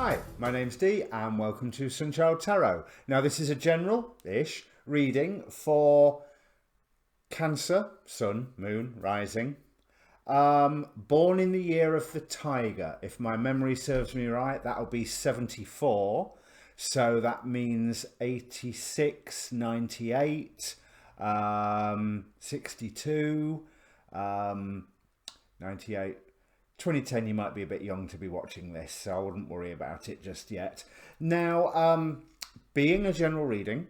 Hi, my name's Dee and welcome to Sunchild Tarot. Now this is a general-ish reading for Cancer, Sun, Moon, Rising, born in the year of the Tiger. If my memory serves me right, that'll be 74. So that means 86, 98, 62, 98. 2010, you might be a bit young to be watching this, so I wouldn't worry about it just yet. Now, being a general reading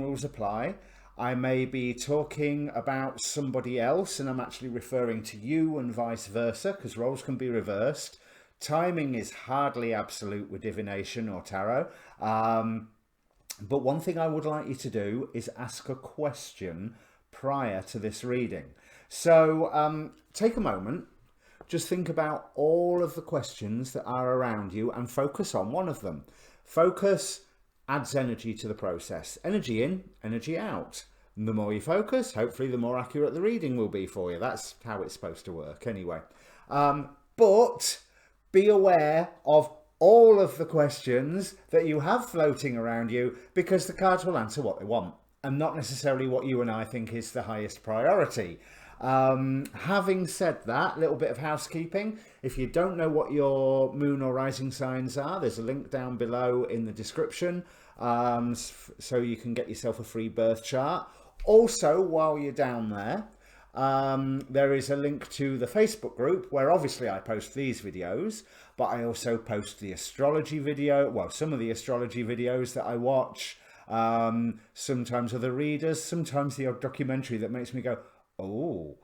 rules apply. I may be talking about somebody else, and I'm actually referring to you and vice versa, because roles can be reversed. Timing is hardly absolute with divination or tarot. But one thing I would like you to do is ask a question prior to this reading. So take a moment. Just think about all of the questions that are around you and focus on one of them. Focus adds energy to the process. Energy in, energy out. And the more you focus, hopefully the more accurate the reading will be for you. That's how it's supposed to work anyway. But be aware of all of the questions that you have floating around you, because the cards will answer what they want and not necessarily what you and I think is the highest priority. Having said that, a little bit of housekeeping. If you don't know what your moon or rising signs are, there's a link down below in the description, so you can get yourself a free birth chart. Also, while you're down there, there is a link to the Facebook group where obviously I post these videos, but I also post the astrology video, well, some of the astrology videos that I watch, sometimes other readers, sometimes the odd documentary that makes me go, oh,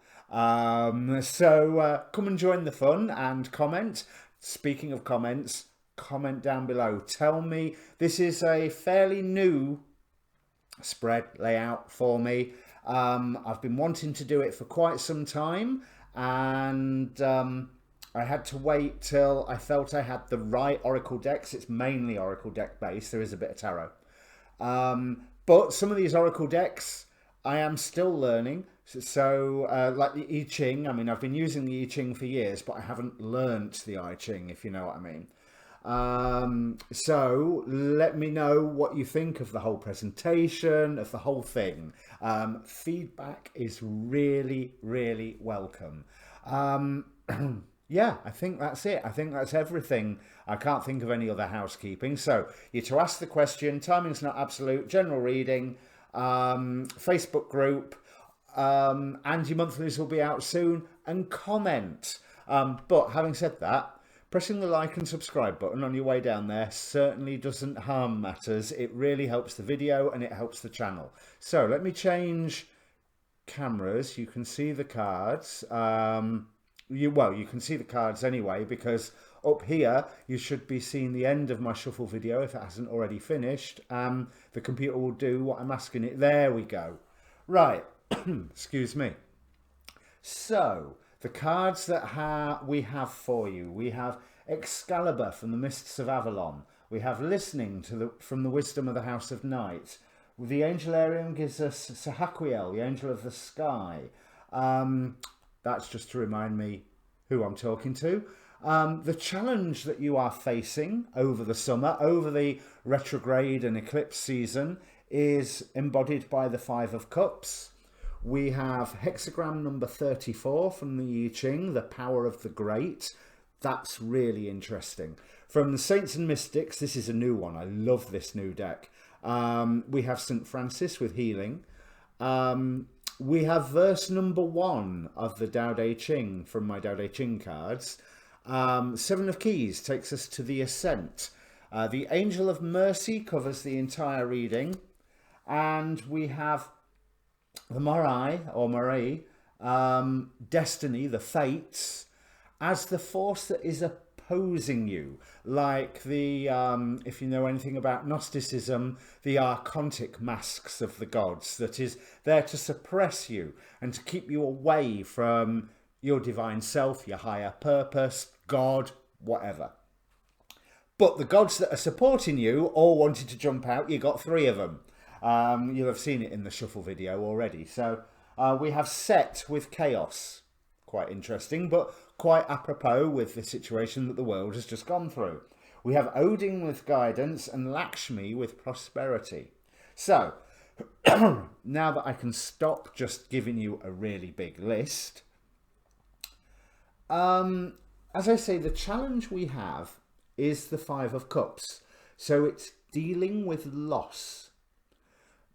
so come and join the fun and comment. Speaking of comments, comment down below. Tell me, this is a fairly new spread layout for me. I've been wanting to do it for quite some time, and I had to wait till I felt I had the right oracle decks. It's mainly oracle deck based. There is a bit of tarot. But some of these oracle decks I am still learning. So like the I Ching, I mean, I've been using the I Ching for years, but I haven't learnt the I Ching, if you know what I mean. So let me know what you think of the whole presentation, of the whole thing. Feedback is really, really welcome. Yeah, I think that's it. I think that's everything. I can't think of any other housekeeping. So you're to ask the question, timing's not absolute, general reading, Facebook group, and your monthlies will be out soon, and comment. But having said that, pressing the like and subscribe button on your way down there certainly doesn't harm matters. It really helps the video and it helps the channel. So let me change cameras. You can see the cards. You can see the cards anyway, because up here you should be seeing the end of my shuffle video if it hasn't already finished. The computer will do what I'm asking it. There we go. Right. Excuse me. So the cards that we have for you, we have Excalibur from the Mists of Avalon. We have Listening from the Wisdom of the House of Night. The Angelarium gives us Sahaquiel, the Angel of the Sky. That's just to remind me who I'm talking to. The challenge that you are facing over the summer, over the retrograde and eclipse season, is embodied by the Five of Cups. We have hexagram number 34 from the I Ching, the Power of the Great. That's really interesting. From the Saints and Mystics, this is a new one. I love this new deck. We have St. Francis with Healing. We have verse number 1 of the Tao Te Ching from my Tao Te Ching cards. Seven of Keys takes us to the Ascent. The Angel of Mercy covers the entire reading. And we have the Marie, Destiny, the Fates, as the force that is opposing you. Like the, if you know anything about Gnosticism, the archontic masks of the gods that is there to suppress you and to keep you away from your divine self, your higher purpose, God, whatever. But the gods that are supporting you all wanted to jump out. You got 3 of them. You'll have seen it in the shuffle video already. So we have Set with Chaos. Quite interesting, but quite apropos with the situation that the world has just gone through. We have Odin with guidance and Lakshmi with prosperity. So, now that I can stop just giving you a really big list, as I say, the challenge we have is the Five of Cups. So it's dealing with loss.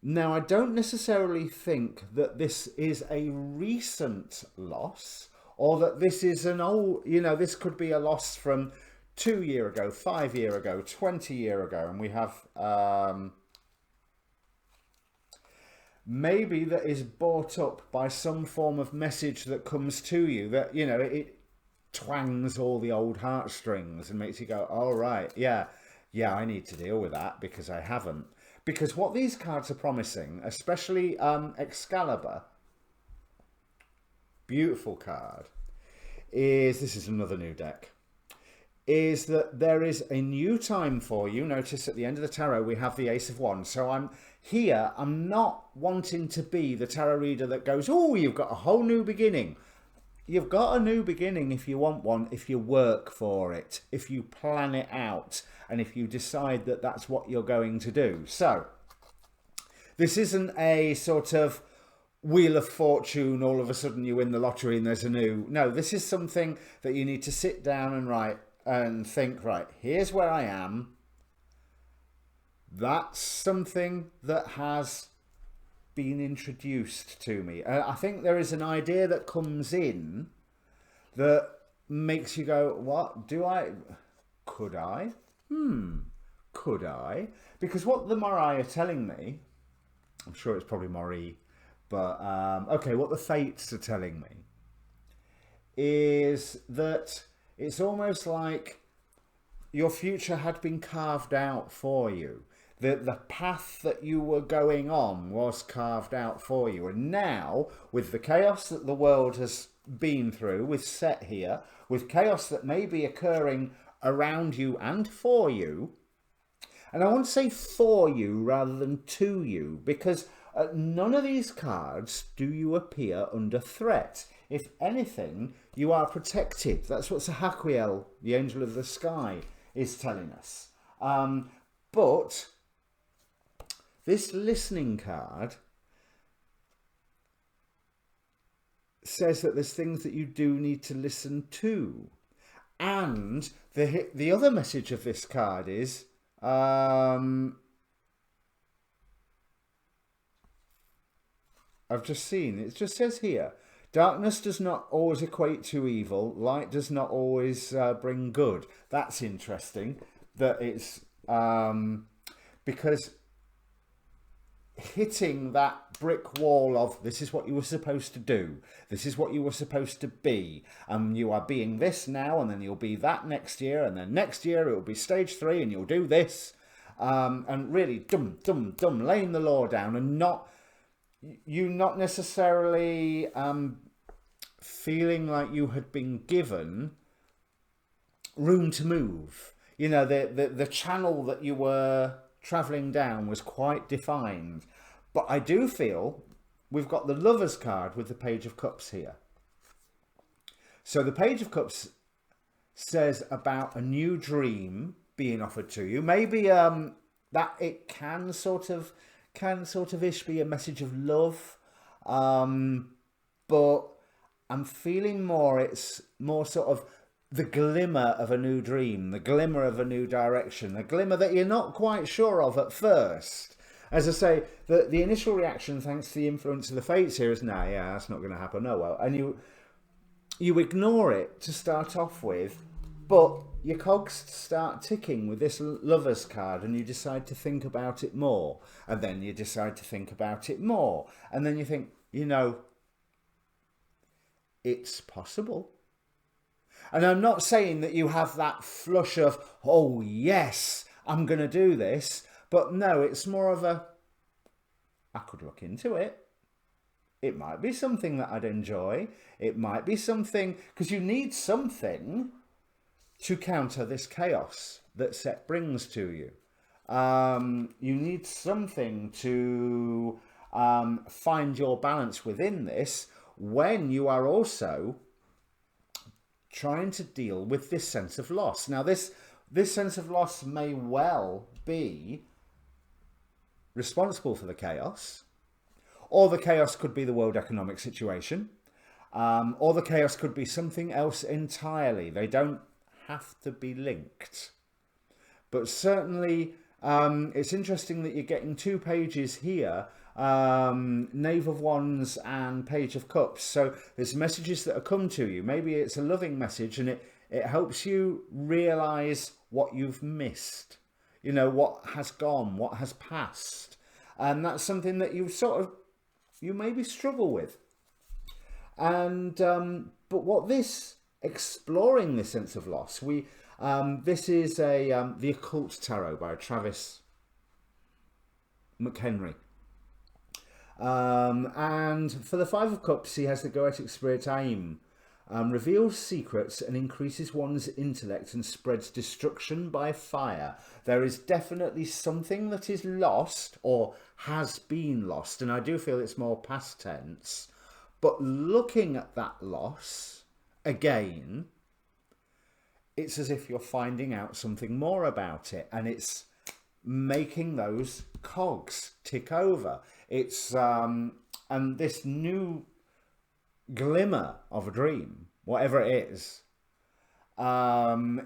Now, I don't necessarily think that this is a recent loss, or that this is an old, this could be a loss from 2 years ago, 5 years ago, 20 years ago. And we have maybe that is brought up by some form of message that comes to you that, it twangs all the old heartstrings and makes you go, all right, yeah, I need to deal with that because I haven't. Because what these cards are promising, especially Excalibur, beautiful card, this is another new deck, is that there is a new time for you. Notice at the end of the tarot we have the Ace of Wands. So I'm not wanting to be the tarot reader that goes, oh, you've got a whole new beginning. You've got a new beginning if you want one, if you work for it, if you plan it out, and if you decide that that's what you're going to do. So this isn't a sort of Wheel of Fortune, all of a sudden you win the lottery and there's a new... No, this is something that you need to sit down and write and think, right, here's where I am. That's something that has been introduced to me. I think there is an idea that comes in that makes you go, what do I, could I? Could I? Because what the Morai are telling me, I'm sure it's probably Mori, but okay, what the Fates are telling me is that it's almost like your future had been carved out for you. The path that you were going on was carved out for you. And now, with the chaos that the world has been through, with Set here, with chaos that may be occurring around you and for you, and I want to say for you rather than to you, because none of these cards do you appear under threat. If anything, you are protected. That's what Sahaquiel, the angel of the sky, is telling us. But this listening card says that there's things that you do need to listen to. And the other message of this card is, I've just seen, it just says here, darkness does not always equate to evil. Light does not always bring good. That's interesting. That it's because hitting that brick wall of this is what you were supposed to do, this is what you were supposed to be, and you are being this now, and then you'll be that next year, and then next year it will be stage 3 and you'll do this, and really laying the law down, and not necessarily feeling like you had been given room to move. The channel that you were travelling down was quite defined. But I do feel we've got the Lovers card with the Page of Cups here. So the Page of Cups says about a new dream being offered to you. Maybe that it can sort of ish be a message of love. But I'm feeling it's more sort of the glimmer of a new dream, the glimmer of a new direction, a glimmer that you're not quite sure of at first. As I say, the initial reaction, thanks to the influence of the Fates here, is, nah, yeah, that's not going to happen, oh well. And you ignore it to start off with, but your cogs start ticking with this Lovers card, and you decide to think about it more. And then you decide to think about it more. And then you think, it's possible. And I'm not saying that you have that flush of, oh yes, I'm going to do this. But no, it's more of I could look into it. It might be something that I'd enjoy. It might be something, because you need something to counter this chaos that Set brings to you. You need something to find your balance within this when you are also trying to deal with this sense of loss. Now, this this sense of loss may well be responsible for the chaos, or the chaos could be the world economic situation, or the chaos could be something else entirely. They don't have to be linked. But certainly, it's interesting that you're getting 2 pages here, Knave of Wands and Page of Cups. So there's messages that have come to you. Maybe it's a loving message, and it helps you realise what you've missed. You know, what has gone, what has passed. And that's something that you maybe struggle with. And but what this, exploring this sense of loss, this is the Occult Tarot by Travis McHenry. And for the 5 of Cups, he has the Goetic Spirit Aim. Reveals secrets and increases one's intellect and spreads destruction by fire. There is definitely something that is lost or has been lost, and I do feel it's more past tense. But looking at that loss again, it's as if you're finding out something more about it, and it's making those cogs tick over. It's and this new glimmer of a dream, whatever it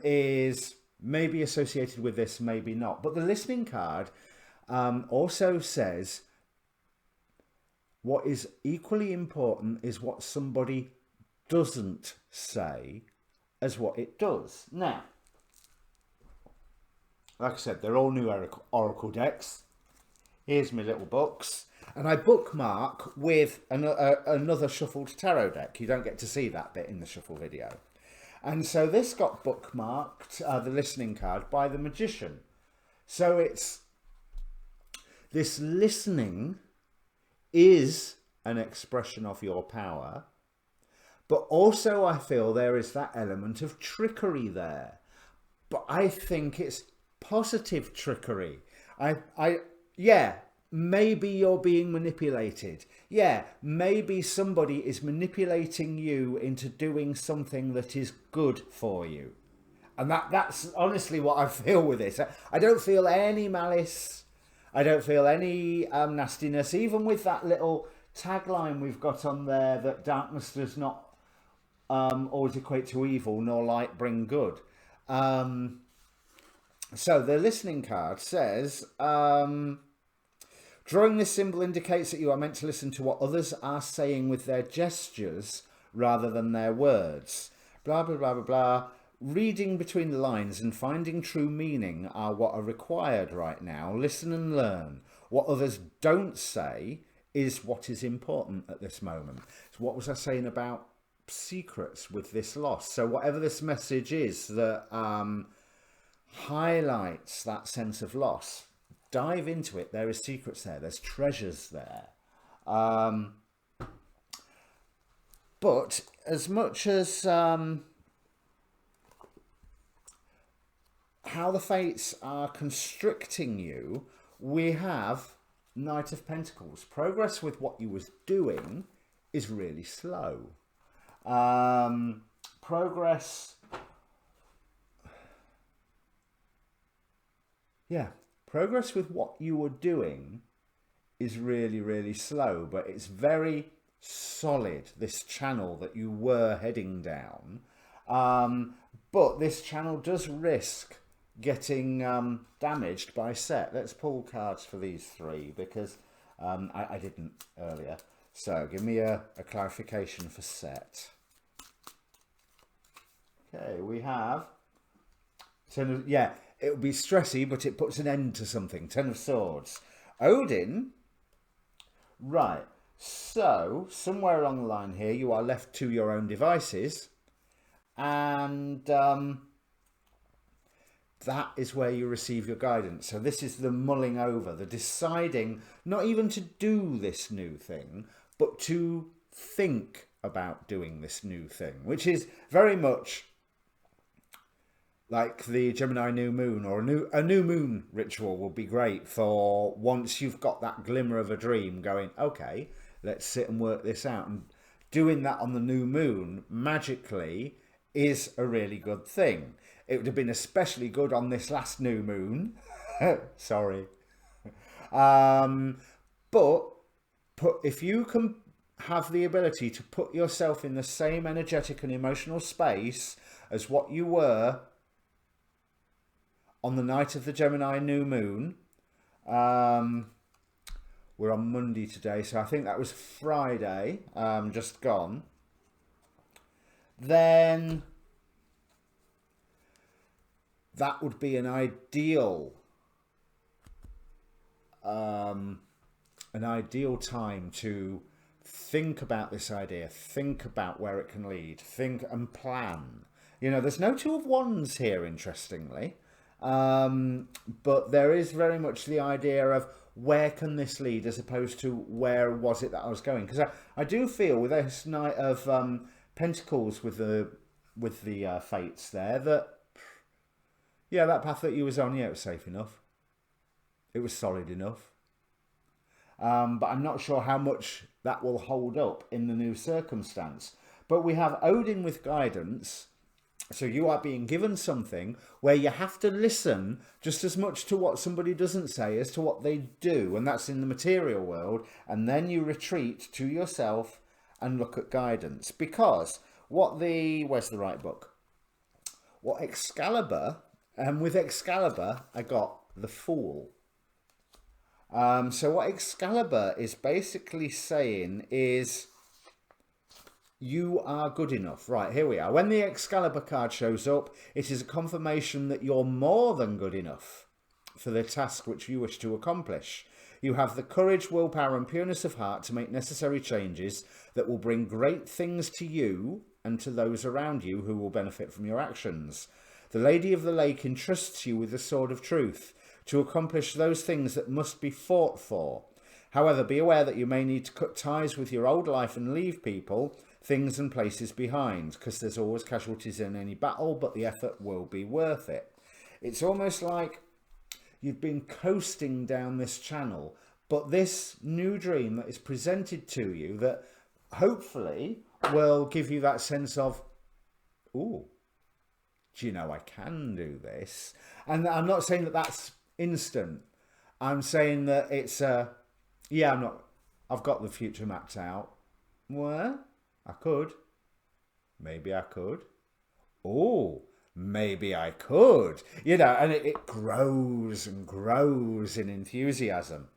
is maybe associated with this, maybe not. But the listening card also says what is equally important is what somebody doesn't say as what it does. Now, like I said, they're all new Oracle decks. Here's my little books. And I bookmark with another shuffled tarot deck. You don't get to see that bit in the shuffle video. And so this got bookmarked, the listening card, by the Magician. So it's this listening is an expression of your power. But also I feel there is that element of trickery there. But I think it's positive trickery. Yeah, maybe you're being manipulated. Yeah, maybe somebody is manipulating you into doing something that is good for you. And that's honestly what I feel with this. I don't feel any malice. I don't feel any nastiness. Even with that little tagline we've got on there, that darkness does not always equate to evil, nor light bring good. So the listening card says, drawing this symbol indicates that you are meant to listen to what others are saying with their gestures rather than their words. Blah, blah, blah, blah, blah. Reading between the lines and finding true meaning are what are required right now. Listen and learn. What others don't say is what is important at this moment. So what was I saying about secrets with this loss? So whatever this message is that highlights that sense of loss, dive into it. There is secrets there. There's treasures there. But as much as how the fates are constricting you, we have Knight of Pentacles. Progress with what you was doing is really slow. Progress with what you were doing is really, really slow, but it's very solid, this channel that you were heading down. But this channel does risk getting damaged by Set. Let's pull cards for these 3 because I didn't earlier. So give me a clarification for Set. Okay, we have it will be stressy, but it puts an end to something. 10 of Swords. Odin. Right. So, somewhere along the line here, you are left to your own devices. And that is where you receive your guidance. So this is the mulling over, the deciding, not even to do this new thing, but to think about doing this new thing, which is very much like the Gemini new moon, or a new moon ritual will be great for once you've got that glimmer of a dream going, okay, let's sit and work this out. And doing that on the new moon magically is a really good thing. It would have been especially good on this last new moon. Sorry. But if you can have the ability to put yourself in the same energetic and emotional space as what you were on the night of the Gemini new moon, we're on Monday today, so I think that was Friday, just gone, then that would be an ideal time to think about this idea, think about where it can lead, think and plan. You know, there's no Two of Wands here, interestingly, but there is very much the idea of where can this lead as opposed to where was it that I was going. Because I do feel with this Knight of Pentacles with the fates there that, yeah, that path that you was on, yeah, it was safe enough. It was solid enough. But I'm not sure how much that will hold up in the new circumstance. But we have Odin with guidance. So you are being given something where you have to listen just as much to what somebody doesn't say as to what they do. And that's in the material world. And then you retreat to yourself and look at guidance. Because where's the right book? What Excalibur, and with Excalibur, I got the Fool. So what Excalibur is basically saying is, you are good enough. Right, here we are. When the Excalibur card shows up, it is a confirmation that you're more than good enough for the task which you wish to accomplish. You have the courage, willpower and pureness of heart to make necessary changes that will bring great things to you and to those around you who will benefit from your actions. The Lady of the Lake entrusts you with the sword of truth to accomplish those things that must be fought for. However, be aware that you may need to cut ties with your old life and leave people, things and places behind, because there's always casualties in any battle, but the effort will be worth it. It's almost like you've been coasting down this channel, but this new dream that is presented to you that hopefully will give you that sense of, ooh, do you know I can do this? And I'm not saying that that's instant. I'm saying that it's yeah, I've got the future mapped out. Well, I could. Maybe I could. Oh, maybe I could. You know, and it grows and grows in enthusiasm.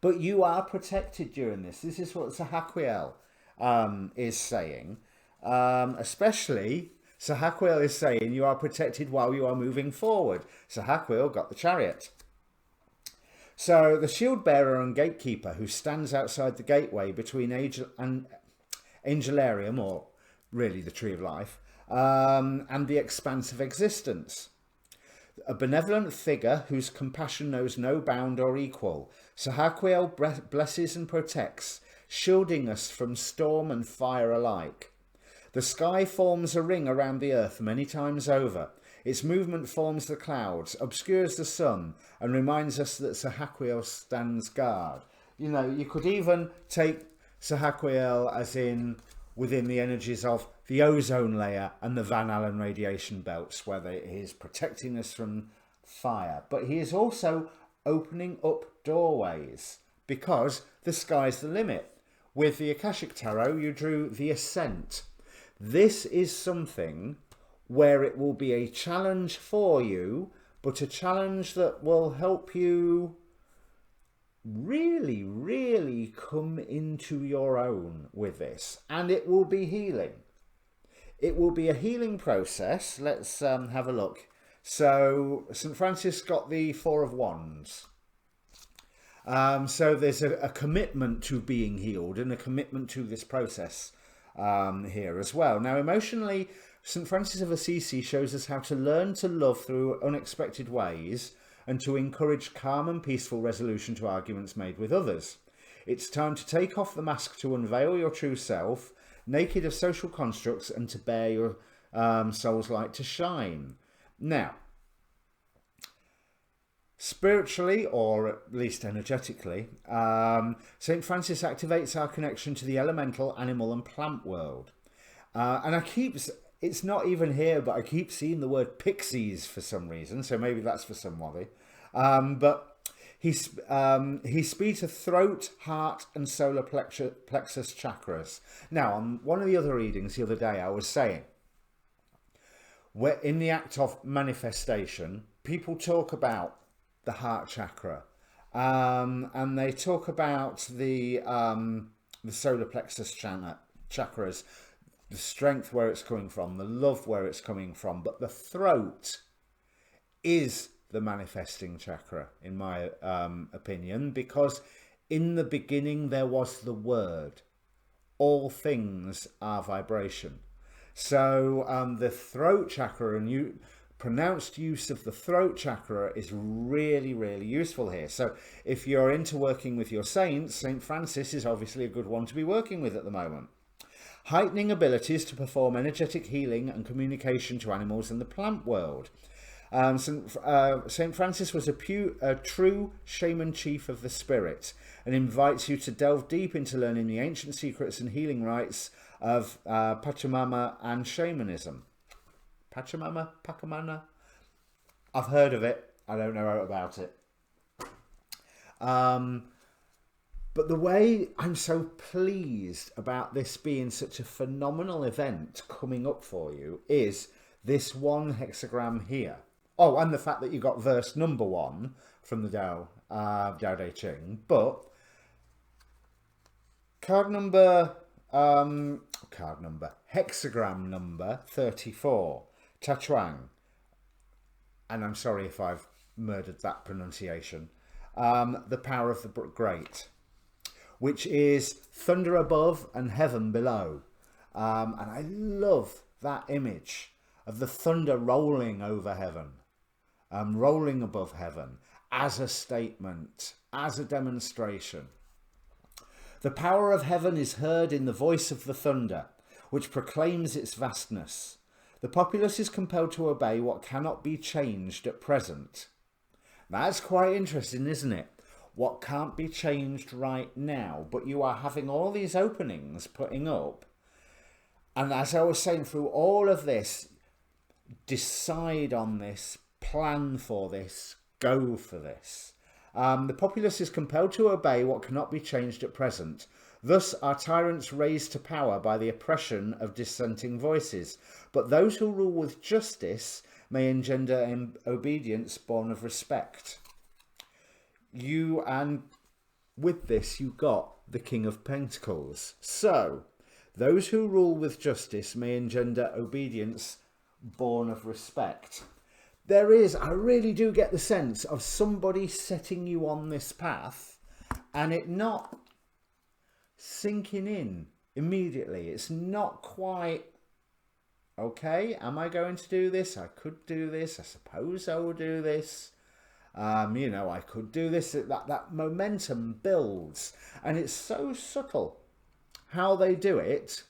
But you are protected during this. This is what Sahaquiel is saying. Especially, Sahaquiel is saying you are protected while you are moving forward. Sahaquiel got the Chariot. So the shield bearer and gatekeeper who stands outside the gateway between Angelarium, or really the Tree of Life, and the expanse of existence. A benevolent figure whose compassion knows no bound or equal. Sahaquiel blesses and protects, shielding us from storm and fire alike. The sky forms a ring around the earth many times over. Its movement forms the clouds, obscures the sun, and reminds us that Sahaquiel stands guard. You know, you could even take Sahaquiel as in within the energies of the ozone layer and the Van Allen radiation belts, where he is protecting us from fire. But he is also opening up doorways, because the sky's the limit. With the Akashic Tarot, you drew the Ascent. This is something where it will be a challenge for you, but a challenge that will help you really, really come into your own with this. And it will be healing. It will be a healing process. Let's have a look. So St. Francis got the Four of Wands. So there's a commitment to being healed and a commitment to this process here as well. Now, emotionally, St. Francis of Assisi shows us how to learn to love through unexpected ways and to encourage calm and peaceful resolution to arguments made with others. It's time to take off the mask to unveil your true self, naked of social constructs, and to bear your soul's light to shine. Now, spiritually, or at least energetically, St. Francis activates our connection to the elemental, animal and plant world. And I keep it's not even here, but I keep seeing the word pixies for some reason, so maybe that's for somebody. But he speaks of throat, heart, and solar plexus chakras. Now, on one of the other readings the other day, I was saying, where in the act of manifestation, people talk about the heart chakra, and they talk about the solar plexus chakras, the strength where it's coming from, the love where it's coming from, but the throat is the manifesting chakra, in my opinion, because in the beginning there was the word. All things are vibration. So the throat chakra, and pronounced use of the throat chakra is really, really useful here. So if you're into working with your saints, St. Francis is obviously a good one to be working with at the moment. Heightening abilities to perform energetic healing and communication to animals in the plant world. St. Francis was a true shaman chief of the spirit, and invites you to delve deep into learning the ancient secrets and healing rites of Pachamama and shamanism. Pachamama? I've heard of it. I don't know about it. But the way I'm so pleased about this being such a phenomenal event coming up for you is this one hexagram here. Oh, and the fact that you got verse number 1 from the Tao Te Ching. But hexagram number 34, Tachuang, and I'm sorry if I've murdered that pronunciation, the power of the great, which is thunder above and heaven below. And I love that image of the thunder rolling over heaven, rolling above heaven, as a statement, as a demonstration. The power of heaven is heard in the voice of the thunder, which proclaims its vastness. The populace is compelled to obey what cannot be changed at present. That's quite interesting, isn't it? What can't be changed right now, but you are having all these openings putting up. And as I was saying, through all of this, decide on this, plan for this, go for this. The populace is compelled to obey what cannot be changed at present. Thus are tyrants raised to power by the oppression of dissenting voices. But those who rule with justice may engender obedience born of respect. And with this you got the King of Pentacles. So, those who rule with justice may engender obedience born of respect. I really do get the sense of somebody setting you on this path and it not sinking in immediately. It's not quite, okay, am I going to do this? I could do this. I suppose I will do this. I could do this. That momentum builds. And it's so subtle how they do it.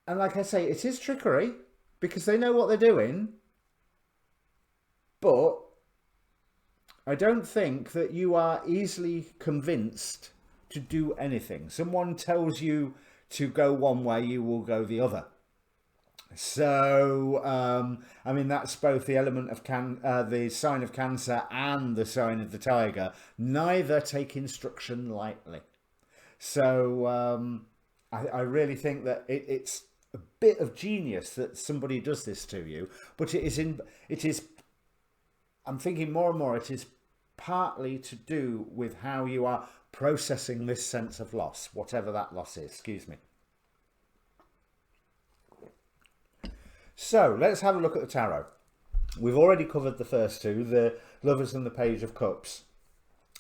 And like I say, it is trickery because they know what they're doing. But I don't think that you are easily convinced to do anything. Someone tells you to go one way, you will go the other. So, that's both the element of the sign of Cancer and the sign of the Tiger. Neither take instruction lightly. So, I really think that it's a bit of genius that somebody does this to you. But I'm thinking more and more, it is partly to do with how you are processing this sense of loss, whatever that loss is. Excuse me. So let's have a look at the tarot. We've already covered the first two, the Lovers and the Page of Cups.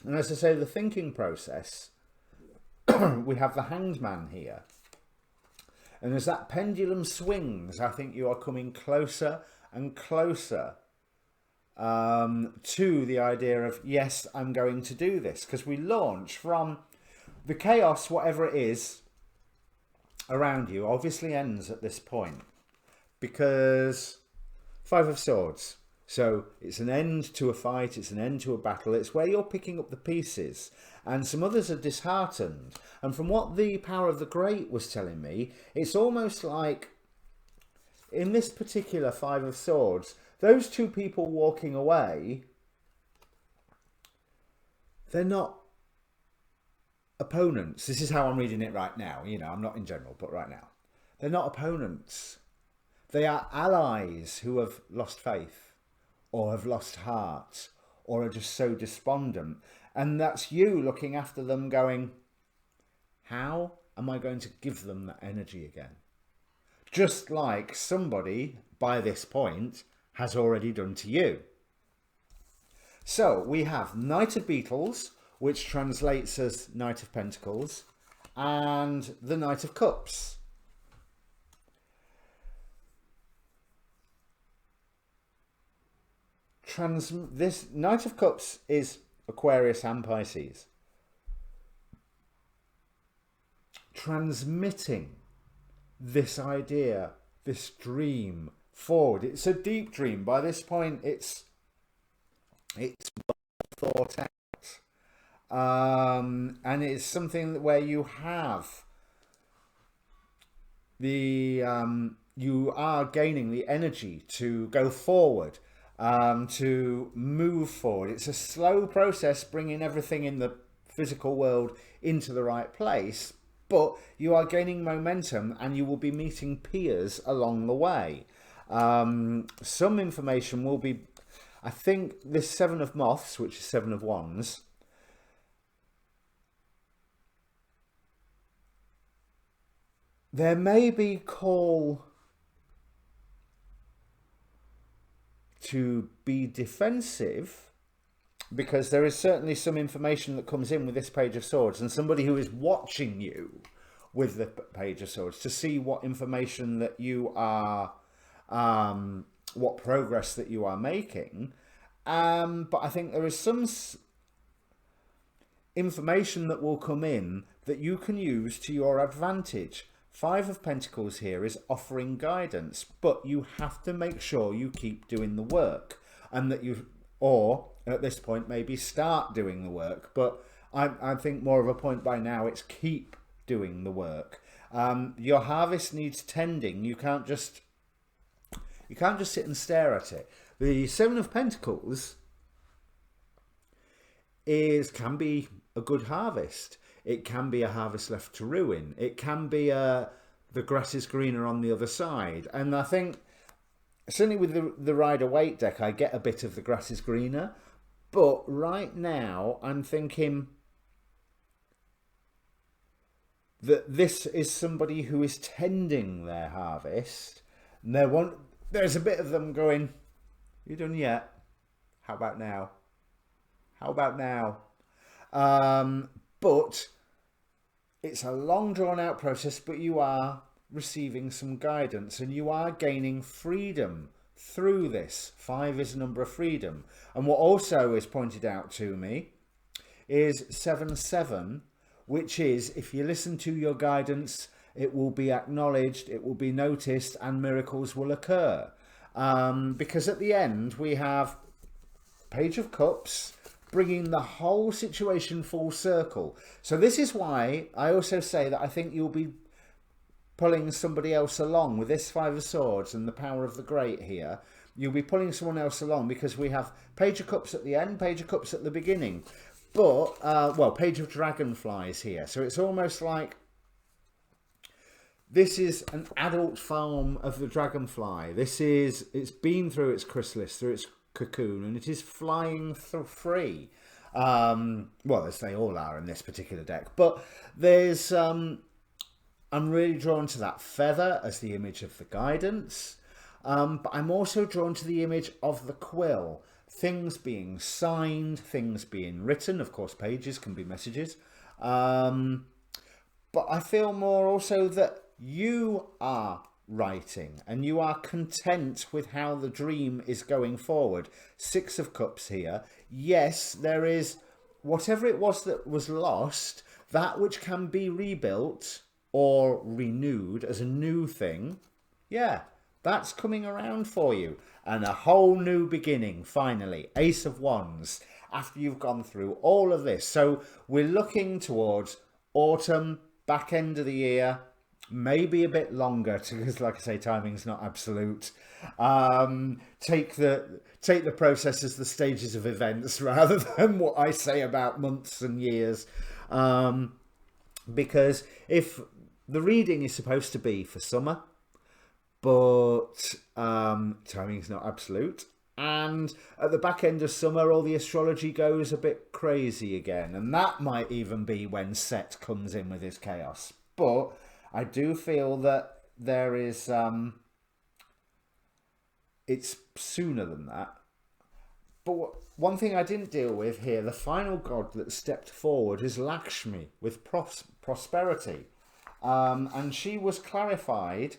And as I say, the thinking process, we have the Hanged Man here. And as that pendulum swings, I think you are coming closer and closer to the idea of, yes, I'm going to do this. Because we launch from the chaos, whatever it is, around you, obviously ends at this point. Because Five of Swords. So it's an end to a fight, it's an end to a battle. It's where you're picking up the pieces. And some others are disheartened. And from what the Power of the Great was telling me, it's almost like in this particular Five of Swords, those two people walking away, they're not opponents. This is how I'm reading it right now. You know, I'm not in general, but right now. They're not opponents. They are allies who have lost faith or have lost heart or are just so despondent. And that's you looking after them going, how am I going to give them that energy again? Just like somebody, by this point, has already done to you. So we have Knight of Beetles, which translates as Knight of Pentacles, and the Knight of Cups. This Knight of Cups is Aquarius and Pisces. Transmitting this idea, this dream forward. It's a deep dream. By this point, it's thought out. And it's something where you have the you are gaining the energy to go forward, to move forward. It's a slow process bringing everything in the physical world into the right place, but you are gaining momentum and you will be meeting peers along the way. Some information will be, I think this Seven of Moths, which is Seven of Wands, there may be call to be defensive, because there is certainly some information that comes in with this Page of Swords, and somebody who is watching you with the Page of Swords to see what information that you are, what progress that you are making. But I think there is some information that will come in that you can use to your advantage. Five of Pentacles here is offering guidance, but you have to make sure you keep doing the work, and that you, or at this point, maybe start doing the work. But I think more of a point by now, it's keep doing the work. Your harvest needs tending. You can't just sit and stare at it. The Seven of Pentacles can be a good harvest. It can be a harvest left to ruin. It can be the grass is greener on the other side. And I think certainly with the Rider-Waite deck, I get a bit of the grass is greener. But right now, I'm thinking that this is somebody who is tending their harvest. And there's a bit of them going, you done yet? How about now? How about now? But it's a long drawn out process, but you are receiving some guidance and you are gaining freedom through this. 5 is a number of freedom. And what also is pointed out to me is 7-7, which is, if you listen to your guidance, it will be acknowledged, it will be noticed, and miracles will occur. Because at the end, we have Page of Cups, bringing the whole situation full circle. So this is why I also say that I think you'll be pulling somebody else along with this Five of Swords and the power of the Great here. You'll be pulling someone else along because we have Page of Cups at the end, Page of Cups at the beginning. But, well, Page of Dragonflies here. So it's almost like this is an adult form of the dragonfly. It's been through its chrysalis, through its cocoon, and it is flying free. Well, as they all are in this particular deck. But there's, I'm really drawn to that feather as the image of the guidance. But I'm also drawn to the image of the quill. Things being signed, things being written. Of course, pages can be messages. But I feel more also that you are writing and you are content with how the dream is going forward. 6 of Cups here. Yes, there is whatever it was that was lost, that which can be rebuilt or renewed as a new thing. Yeah, that's coming around for you. And a whole new beginning, finally. Ace of Wands, after you've gone through all of this. So we're looking towards autumn, back end of the year, maybe a bit longer, because like I say, timing's not absolute. Take the process as the stages of events rather than what I say about months and years. Because if the reading is supposed to be for summer, but timing's not absolute. And at the back end of summer, all the astrology goes a bit crazy again. And that might even be when Set comes in with his chaos. But I do feel that there is, it's sooner than that. But one thing I didn't deal with here, the final god that stepped forward is Lakshmi with prosperity. And she was clarified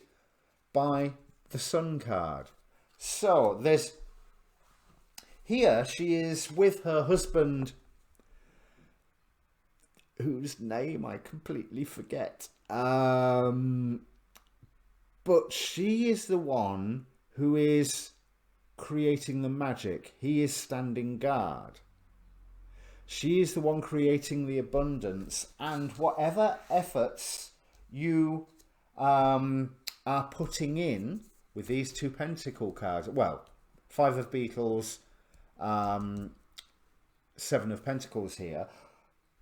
by the Sun card. So there's here she is with her husband, whose name I completely forget. But she is the one who is creating the magic. He is standing guard. She is the one creating the abundance, and whatever efforts you are putting in with these two pentacle cards, well, 5 of Beetles, 7 of Pentacles here,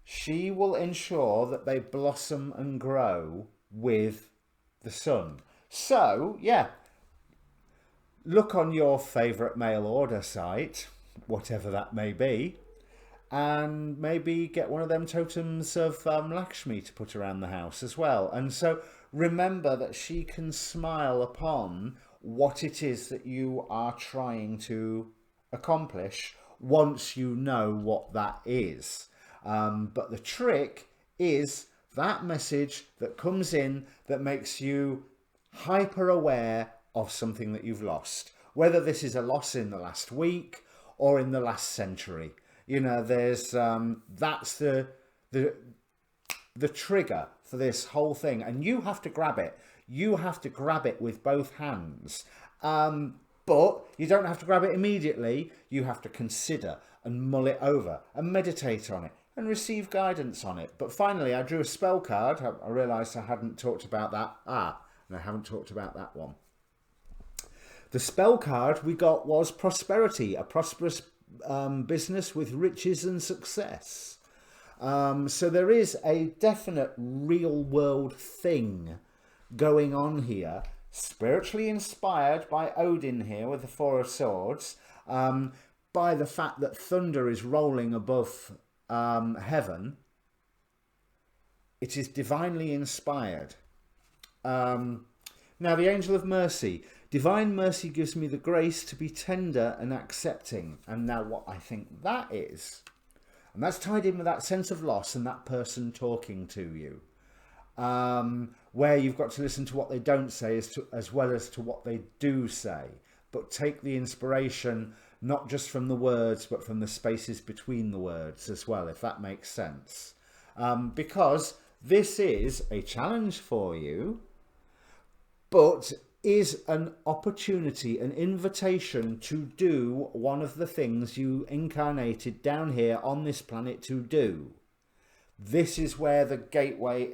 she will ensure that they blossom and grow with the sun. So, yeah, look on your favourite mail order site, whatever that may be, and maybe get one of them totems of Lakshmi to put around the house as well. And so remember that she can smile upon what it is that you are trying to accomplish once you know what that is. But the trick is that message that comes in that makes you hyper aware of something that you've lost, whether this is a loss in the last week or in the last century. You know, there's that's the trigger for this whole thing, and you have to grab it. You have to grab it with both hands. But you don't have to grab it immediately. You have to consider and mull it over and meditate on it and receive guidance on it. But finally, I drew a spell card. I realised I hadn't talked about that. And I haven't talked about that one. The spell card we got was prosperity, a prosperous business with riches and success. So there is a definite real world thing going on here, spiritually inspired by Odin here with the 4 of Swords, by the fact that thunder is rolling above heaven. It is divinely inspired. Now, the Angel of Mercy. Divine mercy gives me the grace to be tender and accepting. And now what I think that is, and that's tied in with that sense of loss and that person talking to you, where you've got to listen to what they don't say as well as to what they do say, but take the inspiration not just from the words, but from the spaces between the words as well, if that makes sense. Because this is a challenge for you, but is an opportunity, an invitation to do one of the things you incarnated down here on this planet to do. This is where the gateway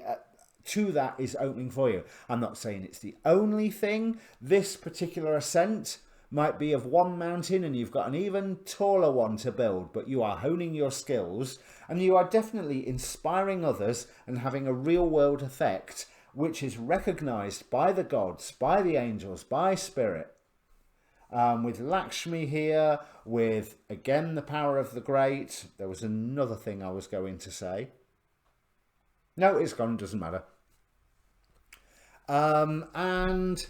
to that is opening for you. I'm not saying it's the only thing. This particular ascent might be of one mountain and you've got an even taller one to build, but you are honing your skills and you are definitely inspiring others and having a real world effect, which is recognized by the gods, by the angels, by spirit. With Lakshmi here, with, again, the power of the great. There was another thing I was going to say. No, it's gone, doesn't matter. And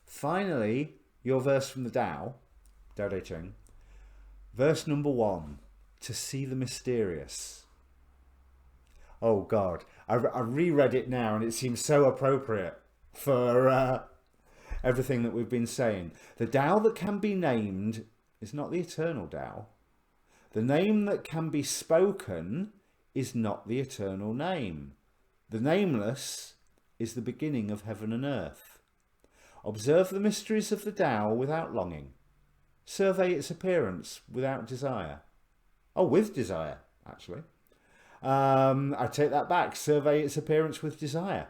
finally, your verse from the Tao Te Ching. Verse number 1, to see the mysterious. Oh God, I reread it now and it seems so appropriate for everything that we've been saying. The Tao that can be named is not the eternal Tao. The name that can be spoken is not the eternal name. The nameless is the beginning of heaven and earth. Observe the mysteries of the Tao without longing. Survey its appearance without desire. Oh, with desire, actually. I take that back. Survey its appearance with desire.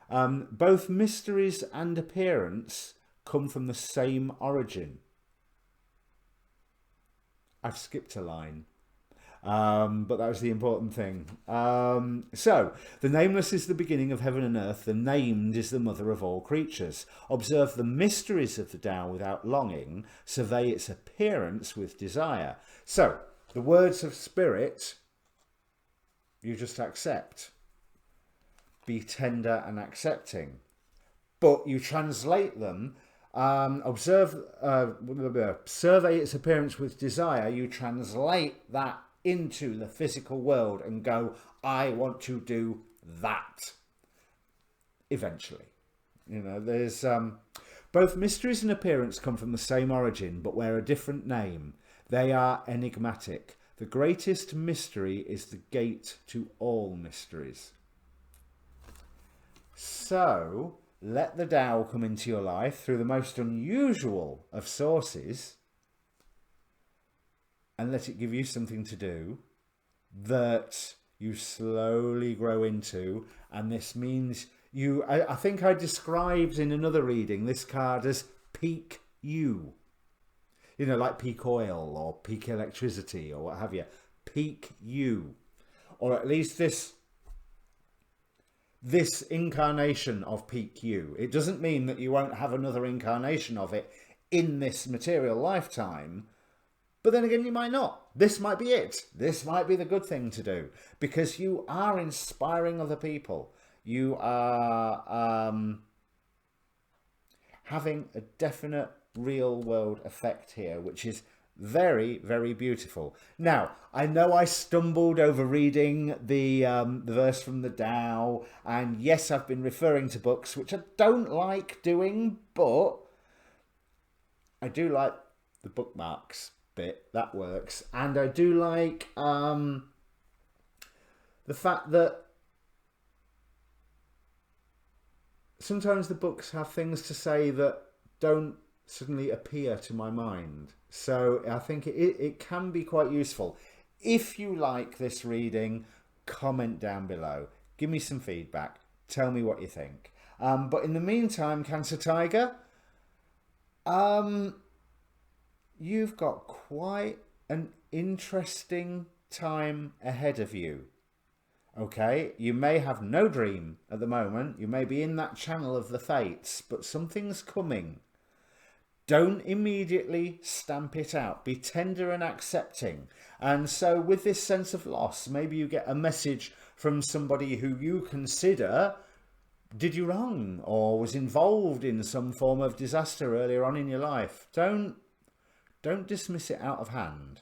Both mysteries and appearance come from the same origin. I've skipped a line. But that was the important thing. So, the nameless is the beginning of heaven and earth. The named is the mother of all creatures. Observe the mysteries of the Tao without longing. Survey its appearance with desire. So, the words of spirit, you just accept. Be tender and accepting. But you translate them. Survey its appearance with desire. You translate that into the physical world and go, I want to do that eventually. You know, there's both mysteries and appearance come from the same origin but wear a different name. They are enigmatic. The greatest mystery is the gate to all mysteries. So let the Tao come into your life through the most unusual of sources, and let it give you something to do that you slowly grow into. And this means you, I think I described in another reading this card as peak you. You know, like peak oil or peak electricity or what have you. Peak you. Or at least this incarnation of peak you. It doesn't mean that you won't have another incarnation of it in this material lifetime. But then again, you might not. This might be it. This might be the good thing to do, because you are inspiring other people. You are having a definite real world effect here, which is very, very beautiful. Now, I know I stumbled over reading the verse from the Tao, and yes, I've been referring to books, which I don't like doing, but I do like the bookmarks bit. That works. And I do like the fact that sometimes the books have things to say that don't suddenly appear to my mind. So I think it can be quite useful. If you like this reading, comment down below. Give me some feedback. Tell me what you think. But in the meantime, Cancer Tiger, you've got quite an interesting time ahead of you. Okay, you may have no dream at the moment. You may be in that channel of the fates, but something's coming. Don't immediately stamp it out. Be tender and accepting. And so with this sense of loss, maybe you get a message from somebody who you consider did you wrong or was involved in some form of disaster earlier on in your life. Don't dismiss it out of hand.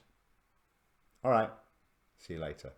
All right. See you later.